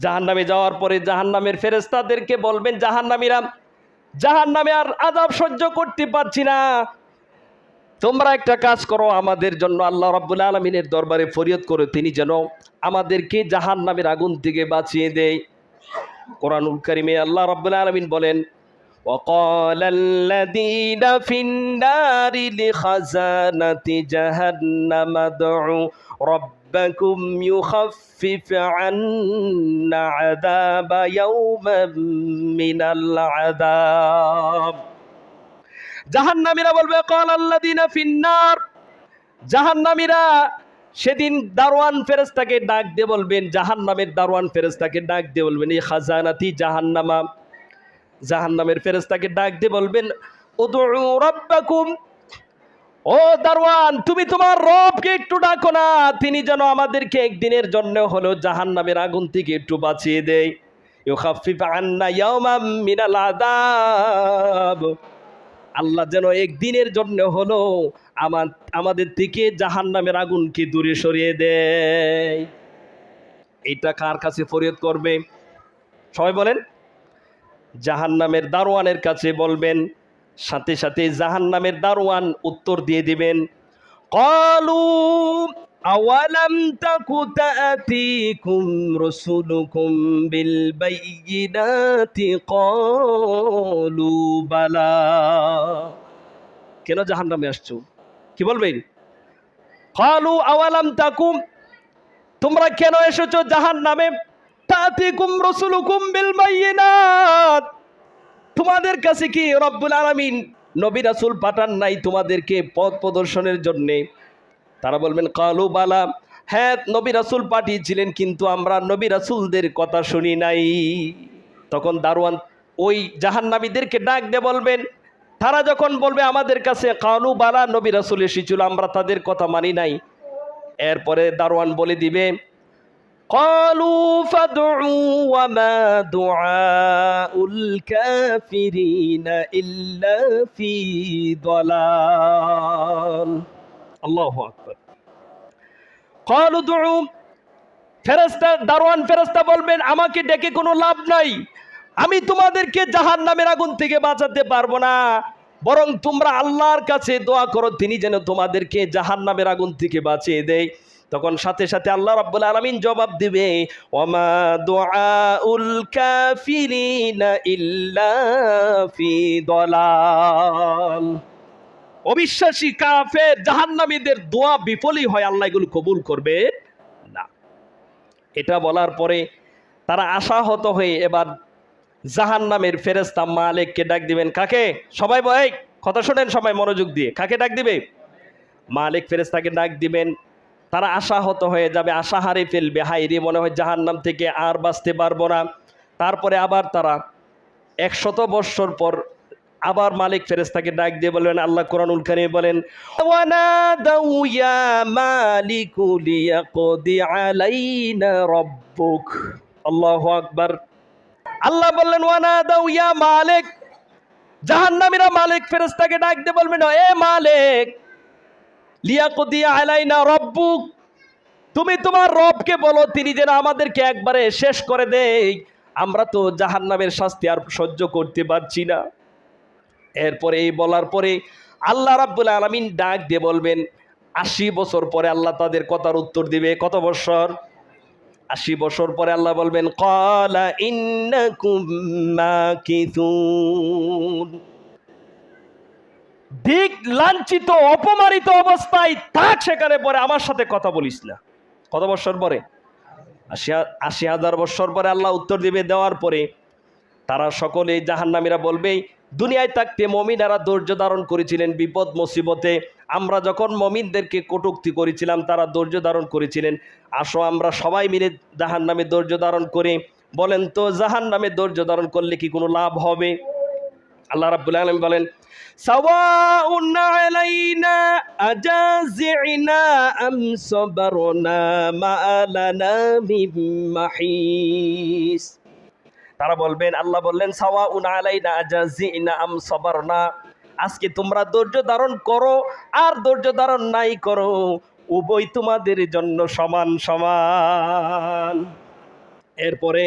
জাহান্নামে যাওয়ার পরে জাহান্নামের ফেরেশতাদেরকে বলবেন, জাহান্নামীরা জাহান্নামে আর আযাব সহ্য করতে পারছি না, তোমরা একটা কাজ করো, আমাদের জন্য আল্লাহ রাব্বুল আলামিনের দরবারে ফরিয়াদ করো, তিনি যেন আমাদেরকে জাহান্নামের আগুন থেকে বাঁচিয়ে দেয়। কোরআনুল কারীমে আল্লাহ রাব্বুল আলামিন বলেন, وقال الذين في النار لخزانة جهنم ادعوا ربكم يخفف عنا عذاب يوما من العذاب। জাহান্নামীরা বলবে, قال الذين في النار, জাহান্নামীরা সেদিন দারওয়ান ফেরেশতাকে ডাক দিয়ে বলবেন, জাহান্নামের দারওয়ান ফেরেশতাকে ডাক দিয়ে বলবেন, এই খাজানাতি জাহান্নামা, জাহান্নামের ফেরেশতাকে ডাক দিয়ে বলবেন, উদউ রাব্বাকুম, ও দারওয়ান তুমি তোমার রবকে একটু ডাকো না, তিনি যেন আমাদেরকে একদিনের জন্য হলো জাহান্নামের আগুন থেকে একটু বাঁচিয়ে দেয়। ইউখাফফিফ আন্না ইয়াওমান মিনাল আযাব, আল্লাহ যেন একদিনের জন্য হলো আমাদের থেকে জাহান্নামের আগুনকে দূরে সরিয়ে দেয়। এটা কার কাছে ফরিয়াদ করবে? সবাই বলেন। জাহান্নামের দারওয়ানের কাছে বলবেন। সাথে সাথে জাহান্নামের দারওয়ান উত্তর দিয়ে দিবেন, ক্বালু আওয়ালাম তাকু তাআতিকুম রাসূলুকুম বিল বায়িনাতি ক্বালু বালা। কেন জাহান্নামে আসছো? কি বলবেন? ক্বালু আওয়ালাম তাকু, তোমরা কেন এসেছো জাহান্নামে? তাআতিকুম রাসূলুকুম বিল বায়িনাত, তোমাদের কাছে কি রব্বুল আলামিন নবী রাসূল পাঠান নাই তোমাদেরকে পথ প্রদর্শনের জন্য? তারা বলবেন, ক্বালু বালা, হ্যাঁ নবী রাসূল পাঠিয়েছিলেন, কিন্তু আমরা নবী রাসূলদের কথা শুনি নাই। তখন দারওয়ান ওই জাহান্নামীদেরকে ডাক দিয়ে বলবেন, তারা যখন বলবে আমাদের কাছে ক্বালু বালা, নবী রাসূল এসেছিল, আমরা তাদের কথা মানি নাই, এরপরে দারওয়ান বলে দিবে, ক্বালু ফাদউ ওয়া মা দুআউল কাফিরিনা ইল্লা ফি দালাল। আল্লাহু আকবার। ক্বালু দুউ, ফেরেশতা দারওয়ান ফেরেশতা বলবেন, আমাকে ডেকে কোনো লাভ নাই, আমি তোমাদেরকে জাহান্নামের আগুন থেকে বাঁচাতে পারবো না, বরং তোমরা আল্লাহর কাছে দোয়া করো, তিনি যেন তোমাদেরকে জাহান্নামের আগুন থেকে বাঁচিয়ে দেয়। তখন সাথে সাথে আল্লাহ রাব্বুল আলামিন জবাব দিবে, ওয়ামা দুআউল কাফিরিনা ইল্লা ফি দালাল। অবিশ্বাসী কাফের জাহান্নামীদের দোয়া বিফলই হয়, আল্লাহ এগুলো কবুল করবে না। এটা বলার পরে তারা আশাহত হয়ে এবার জাহান্নামের ফেরেশতা মালিককে ডাক দিবেন। কাকে? সবাই ভাই কথা শোনেন, সবাই মনোযোগ দিয়ে। কাকে ডাক দিবে? মালিক ফেরেশতাকে ডাক দিবেন। তারা আশাহত হয়ে যাবে, আশা হারিয়ে ফেলবে, হায়রে মনে হয় জাহান্নাম থেকে আর বাঁচতে পারবো না। তারপরে আবার তারা 100 বৎসর পর আবার মালিক ফেরেশতাকে ডাক দিয়ে বলবেন, আল্লাহ কোরআনুল কারীমে বলেন, ওয়ানাদাউ ইয়া মালিকু লিয়াকদি আলাইনা রাব্বুক। আল্লাহু আকবার। আল্লাহ বললেন, ওয়ানাদাউ ইয়া মালিক, জাহান্নামীরা মালিক ফেরেশতাকে ডাক দিয়ে বলবেন, এ মালিক, লিয়াকদি আলাইনা রাব্বুক, তুমি তোমার রবকে বলো তিনি যেন আমাদেরকে একবারে শেষ করে দেয়, আমরা তো জাহান্নামের শাস্তি আর সহ্য করতে পারছি না। এরপরে এই বলার পরে আল্লাহ রাব্বুল আলামিন ডাক দিয়ে বলবেন, 80 বছর পরে আল্লাহ তাদের কথার উত্তর দিবে। কত বছর? 80 বছর পরে আল্লাহ বলবেন, ক্বালা ইন্নাকুম মাকিথুন। দিক লাঞ্ছিত অপমানিত অবস্থায় থাক সেখানে, পরে আমার সাথে কথা বলিস না। কত বছর পরে? 80,000 বছর পরে আল্লাহ উত্তর দিবে। দেওয়ার পরে তারা সকলে জাহান্নামীরা বলবে, দুনিয়ায় থাকতে মুমিনেরা ধৈর্য ধারণ করেছিলেন বিপদ মুসিবতে, আমরা যখন মুমিনদেরকে কটূক্তি করেছিলাম তারা ধৈর্য ধারণ করেছিলেন, আসো আমরা সবাই মিলে জাহান্নামে ধৈর্য ধারণ করি। বলেন তো জাহান্নামে ধৈর্য ধারণ করলে কি কোনো লাভ হবে? আল্লাহ রাব্বুল আলামিন বলেন, সাওয়াউন আলাইনা আজাজিনা আম সাবারনা মা লানা মিন মাহিস। তারা বলবেন, আল্লাহ বললেন, সাওয়াউন আলাইনা আজাজিনা আম সাবারনা, আজকে তোমরা ধৈর্য ধারণ করো আর ধৈর্য ধারণ নাই করো, উভয় তোমাদের জন্য সমান সমান। এরপরে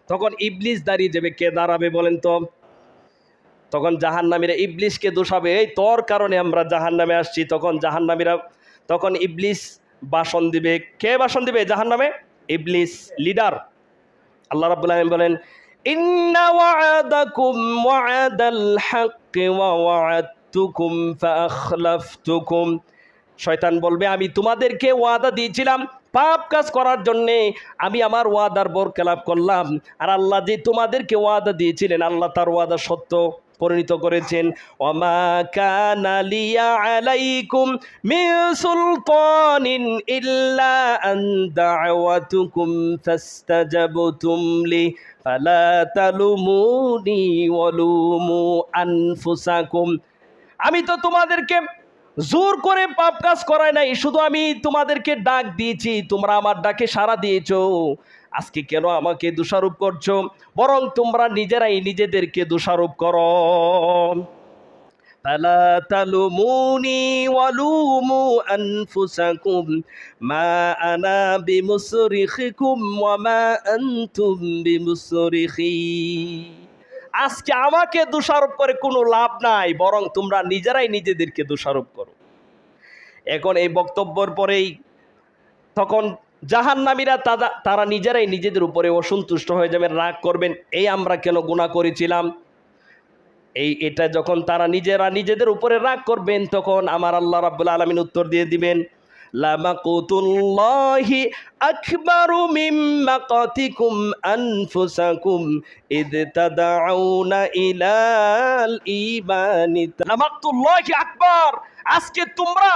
তখন ইবলিস দাঁড়িয়ে যাবে। কে দাঁড়াবে বলেন তো? তখন জাহান্নামীরা ইবলিসকে দোষাবে, এই তোর কারণে আমরা জাহান্নামে আসছি। তখন ইবলিস ভাষণ দিবে। কে ভাষণ দিবে জাহান্নামে? ইবলিস, লিডার। আল্লাহ রাব্বুল আলামিন বলেন, ইন্না ওয়া'দাকুম ওয়া'দাল হাক্কি ওয়া ওয়া'আদতুকুম ফাআখলাফতুকুম। শয়তান বলবে, আমি তোমাদেরকে ওয়াদা দিয়েছিলাম পাপ কাজ করার জন্যে, আমি আমার ওয়াদার বরখেলাপ করলাম। আর আল্লাহ যে তোমাদেরকে ওয়াদা দিয়েছিলেন, আল্লাহ তার ওয়াদা সত্য পরিণত করেছেন। ওয়ামা কানা লিয়া আলাইকুম মিন সুলতানিন ইল্লা আন দা'ওয়াতুকুম ফাস্তাজাবতুম লি ফালা তালুমুনি ওয়ালুমু আনফুসাকুম। আমি তো তোমাদেরকে জোর করে পাপ কাজ করাই নাই, শুধু আমি তোমাদেরকে ডাক দিয়েছি, তোমরা আমার ডাকে সাড়া দিয়েছো। আজকে কেন আমাকে দোষারোপ করছো? বরং তোমরা নিজেরাই নিজেদেরকে দোষারোপ করো। ফালা তালুমুনি ওয়ালুমু আনফুসাকুম মা আনা বিমুসরিখিকুম ওয়া মা আনতুম বিমুসরিখি। আজকে আমাকে দোষারোপ করে কোনো লাভ নাই, বরং তোমরা নিজেরাই নিজেদেরকে দোষারোপ করো। এখন এই বক্তব্যের পরেই তখন জাহান্নামীরা তারা নিজেরাই নিজেদের উপরে অসন্তুষ্ট হয়ে যাবেন, রাগ করবেন, এই আমরা কেন গুনাহ করেছিলাম। এটা যখন তারা নিজেরা নিজেদের উপরে রাগ করবেন, তখন আমার আল্লাহ রাব্বুল আলামিন উত্তর দিয়ে দিবেন, লামাকুতুল্লাহি আকবারু মিন মাকাতিকুম আনফুসাকুম ইদ তাদউনা ইলাল ঈমানি। লামাকুতুল্লাহি আকবার। আজকে তোমরা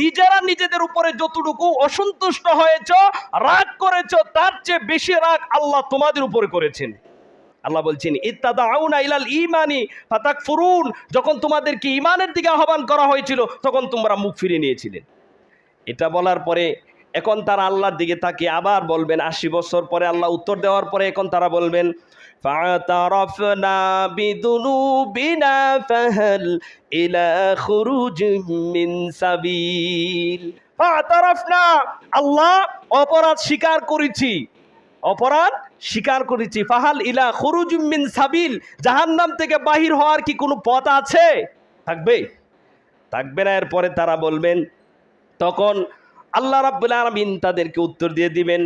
নিজেরা নিজেদের উপরে যতটুকু অসন্তুষ্ট হয়েছো, রাগ করেছো, তার চেয়ে বেশি রাগ আল্লাহ তোমাদের উপরে করেছেন। আল্লাহ বলছেন, ইত্তাদাউনা ইলাল ঈমানি ফাতাকফুরুন। যখন তোমাদেরকে ঈমানের দিকে আহ্বান করা হয়েছিল, তখন তোমরা মুখ ফিরিয়ে নিয়েছিলে। এটা বলার পরে এখন তারা আল্লাহর দিকে তাকিয়ে আবার বলবেন, ৮০ বছর পরে আল্লাহ উত্তর দেওয়ার পরে এখন তারা বলবেন, ফাতারাফনা বিদুনুবিনা ফাহাল ইলা খুরুজিম মিন সাবিল। ফাতারাফনা, আল্লাহ অপরাধ স্বীকার করেছি, ফাহাল ইলা খুরুজিম মিন সাবিল। জাহান্নাম থেকে বাহির হওয়ার কি কোনো পথ আছে? থাকবে না। এরপরে তারা বলবেন, তখন আল্লাহ রাব্বুল আলামিন তাদেরকে উত্তর দিয়ে দিবেন,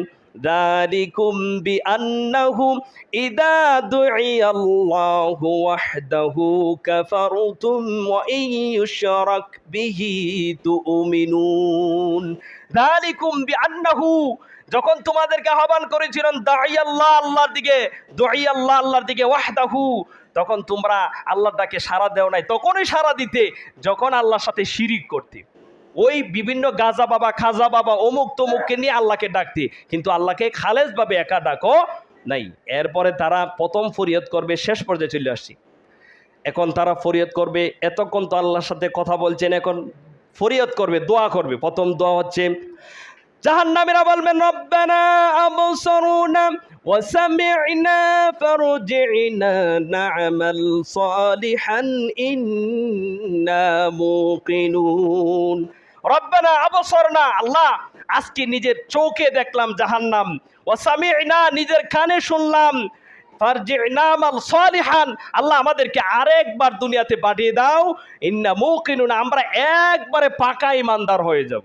যালিকুম বিআন্নাহু ইযা দুইয়াল্লাহু ওয়াহদাহু কাফারতুম ওয়া ইন ইউশরাক বিহি তুমিনুন। যালিকুম বিআন্নাহু, যখন তোমাদেরকে আহ্বান করেছিলেন আল্লাহর দিকে ওয়াহদাহু, তখন তোমরা আল্লাহর ডাকে সাড়া দেও নাই। তখনই সাড়া দিতে যখন আল্লাহর সাথে শিরিক করতে, ওই বিভিন্ন গাজা বাবা, খাজা বাবা, অমুক তমুককে নিয়ে আল্লাহকে ডাকতে, কিন্তু আল্লাহকে খালেসভাবে একা ডাকো নাই। এরপরে তারা প্রথম ফরিয়াদ করবে, শেষ পর্যায়ে চলে আসছি। এখন তারা ফরিয়াদ করবে, এতক্ষণ তো আল্লাহর সাথে কথা বলছেন, এখন ফরিয়াদ করবে, দোয়া করবে। প্রথম দোয়া হচ্ছে, জাহান্নামীরা বলবেন, রব্বানা আবসারুনা ওয়া সামি'না ফারজি'না না'মাল সালিহান ইন্না মুকিনুন। রব্বানা আবসারনা, আল্লাহ আজকে নিজের চোখে দেখলাম জাহান্নাম, ওয়া সামি'না, নিজের কানে শুনলাম, ফারজি'না না'মাল সালিহান, আল্লাহ আমাদেরকে আরেকবার দুনিয়াতে পাঠিয়ে দাও, ইন্না মুকিনুন, আমরা একবারে পাকা ঈমানদার হয়ে যাব।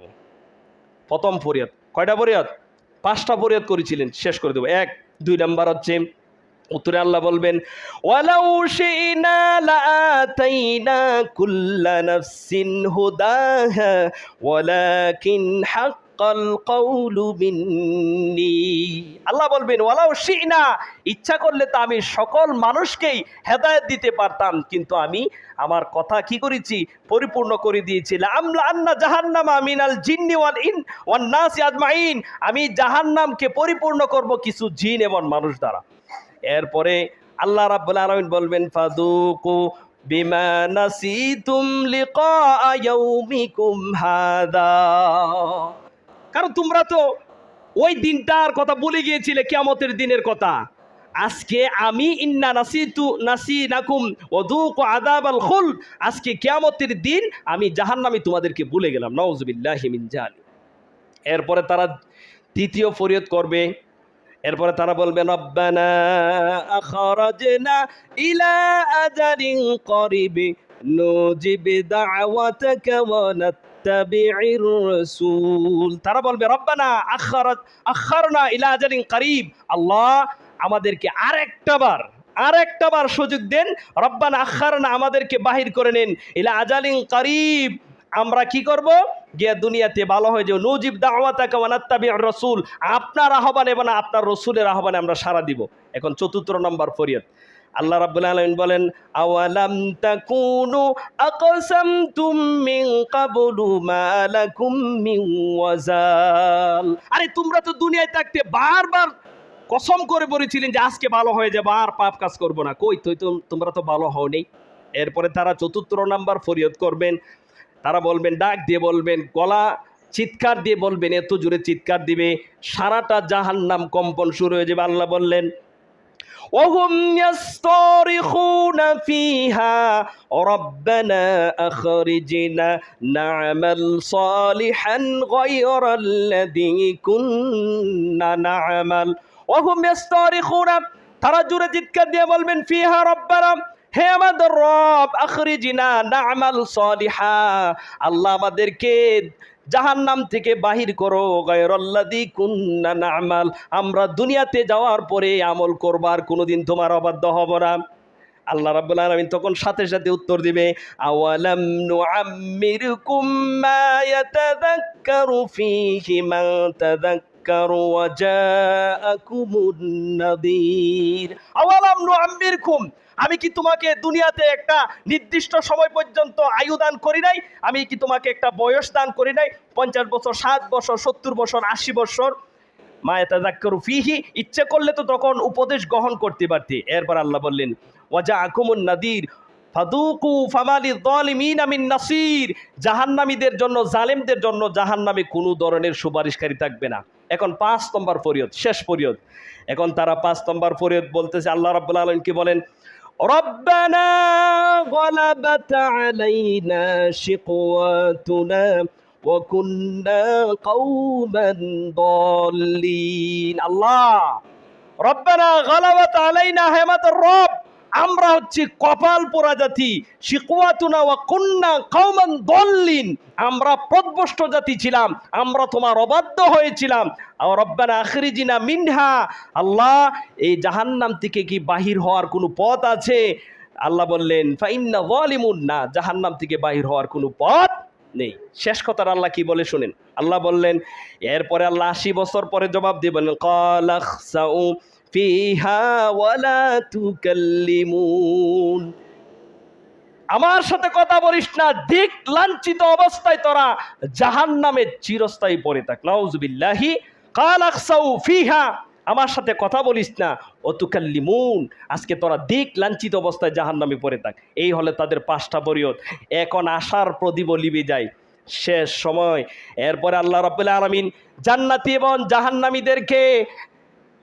প্রথম ফরিয়াদ। কয়টা ফরিয়াদ? 5টা ফরিয়াদ করেছিলেন, শেষ করে দেব। 1, 2 নাম্বার হচ্ছে উত্তরে আল্লাহ বলবেন, ওয়ালাউ শি'না লাআতাইনা কুল্লা নাফসিন হুদাহা ওয়ালাকিন হাক্কাল কাউলু মিন্নি। আল্লাহ বলবেন, ওয়ালাউ শি'না, ইচ্ছা করলে তো আমি সকল মানুষকেই হেদায়েত দিতে পারতাম, কিন্তু আমি আমার কথা কি করেছি? পরিপূর্ণ করে দিয়েছি। লাআমলা আন্না জাহান্নামা মিনাল জিন্নি ওয়ান নাসি আজমাইন, আমি জাহান্নামকে পরিপূর্ণ করব কিছু জিন এবং মানুষ দ্বারা। এরপরে আল্লাহ রাব্বুল আলামিন বলবেন, ফাযুকু বিমা নাসিতুম লিকা ইয়াউমিকুম হাদা। কারণ তোমরা তো ওই দিনটার কথা ভুলে গিয়েছিলে, কিয়ামতের দিনের কথা। আজকে আমি ইন্না নাসিনাকুম ওয়াযুকু আযাবাল খুলদ, আজকে কিয়ামতের দিন আমি জাহান্নামী তোমাদেরকে ভুলে গেলাম। নাউযুবিল্লাহি মিন যালিক। এরপরে তারা দ্বিতীয় ফরিয়াদ করবে, এরপরে তারা বলবে রব্বানা আখরাজনা ইলা আজালিন করিবি নুজিব দাওয়াতাকা ওয়া নাত্তাবি'র রাসূল। তারা বলবে রব্বানা আখরনা ইলা আজালিন করিব, আল্লাহ আমাদেরকে আরেকটা বার সুযোগ দেন। রব্বানা আখরনা, আমাদেরকে বাহির করে নেন, ইলা আজালিন করিব, আমরা কি করব, গিয়া দুনিয়াতে ভালো হয়ে যাও। নুজিব দাওয়াতাকা ওয়া নাত্তাবি'র রাসূল, আপনার আহ্বান এবং আপনার রাসূলের আহ্বানে আমরা সাড়া দিব। এখন ৪র্থ নম্বর ফরিয়াদ, আল্লাহ রাব্বুল আলামিন বলেন আওয়ালাম তাকুনু আকসামতুম মিন ক্বাবলু মা লাকুম মিন ওয়াজাল। আরে তোমরা তো দুনিয়ায় থাকতে বারবার কসম করে বলেছিলেন যে আজকে ভালো হয়ে যাবে, আর পাপ কাজ করব না। কই তোমরা তো ভালো হওনি। এরপরে তারা ৪র্থ নম্বর ফরিয়াদ করবেন, তারা বলবেন, ডাক দিয়ে বলবেন, গলা চিৎকার দিয়ে বলবেন, এত জোরে চিৎকার দিবে সারাটা জাহান্নাম কম্পন শুরু হয়ে যাবে। আল্লাহ বললেন ওহুম ইয়াসতারিখুনা ফিহা রাব্বানা আখরিজনা না'মাল সালিহান গায়রাল্লাযী কুননা না'মাল। ওহুম ইয়াসতারিখুনা, তারা জোরে চিৎকার দিয়ে বলবেন, ফিহা রাব্বানা, হে আমাদের রব, আখরিজনা না'মাল সালিহা, আল্লাহ আমাদেরকে জাহান্নাম থেকে বাহির করো, গায়রাল্লাযী কুননা না'মাল, আমরা দুনিয়াতে যাওয়ার পরে আমল করবার কোনোদিন তোমার অবাধ্য হব না। আল্লাহ রাব্বুল আলামিন তখন সাথে সাথে উত্তর দিবে আওয়ালাম নুআম্মিরকুম মা ইয়াতাযাক্কারু ফীহি মান তাযাক্কারু ওয়া জাআকুমুন নাযীর। আওয়ালাম নুআম্মিরকুম, আমি কি তোমাকে দুনিয়াতে একটা নির্দিষ্ট সময় পর্যন্ত আয়ু দান করি নাই? আমি কি তোমাকে একটা বয়স দান করি নাই? 50 বছর, 60 বছর, 70 বছর, 80 বছর? মা ইয়াতাযাক্কারু ফীহি, ইচ্ছে করলে তো তখন উপদেশ গ্রহণ করতে পারতে। এরপর আল্লাহ বললেন ওয়া জাআকুমুন নাযীর ফাদুকু ফামা লিয-যালিমিনা মিন নাসীর, জাহান্নামীদের জন্য, জালেমদের জন্য জাহান্নামে কোনো ধরনের সুপারিশকারী থাকবে না। এখন 5 নম্বর ফরিয়াদ, শেষ ফরিয়াদ। এখন তারা 5 নম্বর ফরিয়াদ বলতেছে, আল্লাহ রাব্বুল আলামিন কি বলেন, রব্বানা গালাবাত আলাইনা শিকওয়াতুনা ওয়া কুন্না কওমান দাল্লিন। আল্লাহ, রব্বানা গালাবাত আলাইনা, হে আমাদের রব, আমরা হচ্ছি কপাল পোড়া জাতি, শিকওয়াতুনা ওয়া কুন্না কওমান দাল্লিন, আমরা পথভ্রষ্ট জাতি ছিলাম, আমরা তোমার অবাধ্য হয়েছিলাম। আর রব্বানা আখরিজিনা মিনহা, আল্লাহ এই জাহান্নাম থেকে কি বাহির হওয়ার কোনো পথ আছে? আল্লাহ বললেন ফাইন্না যালিমুন, না, জাহান্নাম থেকে বাহির হওয়ার কোনো পথ নেই। শেষ কথার আল্লাহ কি বলে শুনেন, আল্লাহ বললেন, এরপরে আল্লাহ 80 বছর পরে জবাব দিয়ে বললেন ক্বালা খসাউ ফিহা ওয়ালা তুকাল্লিমুন, আমার সাথে কথা বলিস না, দিক লাঞ্ছিত অবস্থায় তোরা জাহান্নামে চিরস্থায়ী পড়ে থাক। নাউযুবিল্লাহি। ক্বালা খসাউ ফিহা, আমার সাথে কথা বলিস না, অতুকাল্লিমুন, আজকে তোরা দিক লাঞ্ছিত অবস্থায় জাহান্নামে পড়ে থাক। এই হলে তাদের 5টা ফরিয়াদ। এখন আশার প্রদীপ লিবে যায়, শেষ সময়। এরপরে আল্লাহ রাব্বুল আলামিন জান্নাতি এবং জাহান্নামীদেরকে,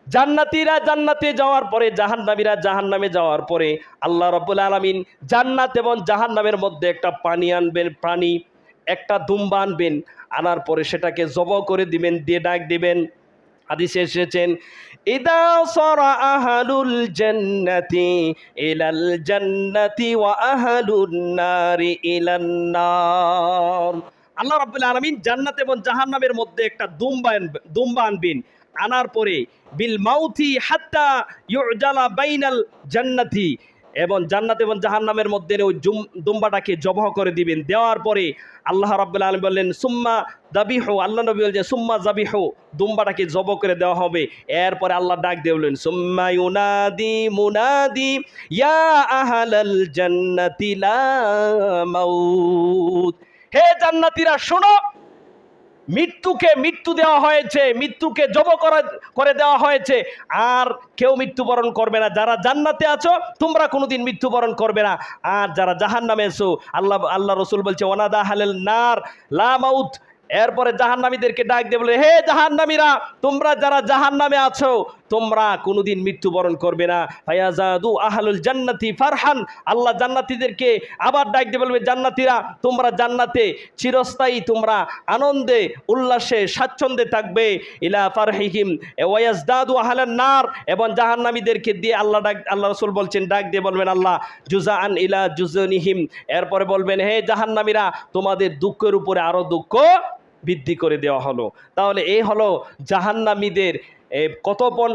জান্নাতীরা জান্নাতে যাওয়ার পরে, জাহান্নামীরা জাহান্নামে যাওয়ার পরে আল্লাহ রাব্বুল আলামিন জান্নাত এবং জাহান্নামের মধ্যে একটা পানি আনবেন, প্রাণী, একটা দুম্বা আনবেন, আনার পরে সেটাকে জবাই করে দিবেন, দিয়ে ডাক দিবেন। হাদিসে এসেছেন ইদা সারা আহলুল জান্নাতি ইলাল জান্নাতি ওয়া আহলুন নারি ইলান নার। আল্লাহ রাব্বুল আলামিন জান্নাত এবং জাহান্নামের মধ্যে একটা দুম্বা আনবেন, আনার পরে বিল মাউতি হাত্তা ইউজালা বাইনাল জান্নাতি, এবং জান্নাত এবং জাহান্নামের মধ্যে ওই দুম্বাটাকে জবাহ করে দিবেন। দেওয়ার পরে আল্লাহ রাব্বুল আলামিন বললেন সুম্মা যাবিহু, আল্লাহ নবী বলছেন সুম্মা যাবিহু, দুম্বাটাকে জবাহ করে দেওয়া হবে। এরপরে আল্লাহ ডাক দিয়ে বললেন সুম্মা ইউনাদি মুনাদি ইয়া আহলাল জান্নাতি লা মাউত, হে জান্নাতীরা শোনো, মৃত্যুকে মৃত্যু দেওয়া হয়েছে, মৃত্যুকে জব করে দেওয়া হয়েছে, আর কেউ মৃত্যুবরণ করবে না। যারা জান্নাতে আছো তোমরা কোনোদিন মৃত্যুবরণ করবে না, আর যারা জাহান্নামে আছো, আল্লাহ রাসূল বলছে ওয়ানাদা আহলাল নার লা মাউত, এরপরে জাহান্নামীদেরকে ডাক দিয়ে বলে, হে জাহান্নামীরা, তোমরা যারা জাহান্নামে আছো তোমরা কোনোদিন মৃত্যুবরণ করবে না। ফায়াজাদু আহলুল জান্নাতি ফারহান, আল্লাহ জান্নাতীদেরকে আবার ডাক দিয়ে বলবে, জান্নাতীরা তোমরা জান্নাতে চিরস্থায়ী তোমরা আনন্দে উল্লাসে স্বাচ্ছন্দ্যে থাকবে। ইলা ফারহিহিম ওয়ায়াজদাদু আহলান নার, এবং জাহান্নামীদেরকে দিয়ে আল্লাহ রাসূল বলছেন, ডাক দিয়ে বলবেন আল্লাহ, জুজাআন ইলা জুজুনিহিম, এরপরে বলবেন, হে জাহান্নামীরা তোমাদের দুঃখের উপরে আরো দুঃখ বৃদ্ধি করে দেওয়া হলো। তাহলে এই হলো জাহান্নামীদের কতপন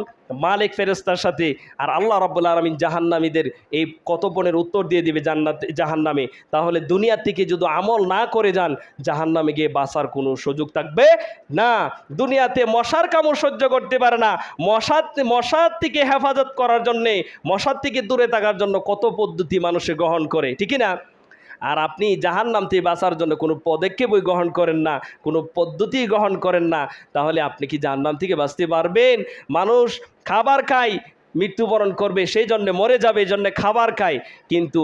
মালিক ফেরেশতার সাথে, আর আল্লাহ রাব্বুল আলামিন জাহান্নামীদের এই কতপনের উত্তর দিয়ে দিবে জাহান্নামে। তাহলে দুনিয়া থেকে যদি আমল না করে যান, জাহান্নামে গিয়ে বাঁচার কোনো সুযোগ থাকবে না। দুনিয়াতে মশার কামড় সহ্য করতে পারে না, মশার থেকে হেফাজত করার জন্যে, মশার থেকে দূরে থাকার জন্য কত পদ্ধতি মানুষে গ্রহণ করে, ঠিক না? আর আপনি জাহান্নাম থেকে বাঁচার জন্য কোনো পদক্ষেপই গ্রহণ করেন না, কোনো পদ্ধতি গ্রহণ করেন না, তাহলে আপনি কি জাহান্নাম থেকে বাঁচতে পারবেন? মানুষ খাবার খায়, মৃত্যুবরণ করবে, সেই জন্য মরে যাবে, এই জন্য খাবার খায়, কিন্তু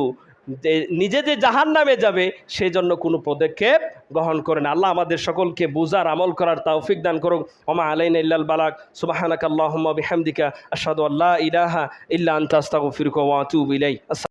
নিজে যে জাহান্নামে যাবে সেই জন্য কোনো পদক্ষেপ গ্রহণ করেন। আল্লাহ আমাদের সকলকে বুঝার আমল করার তৌফিক দান করুক। ওমা আলাইনা ইল্লাল বালাগ। সুবহানাকাল্লাহুম্মা বিহামদিকা আশহাদু আল্লা ইলাহা ইল্লা আনতা আস্তাগফিরুকা ওয়া আতুবু ইলাইক।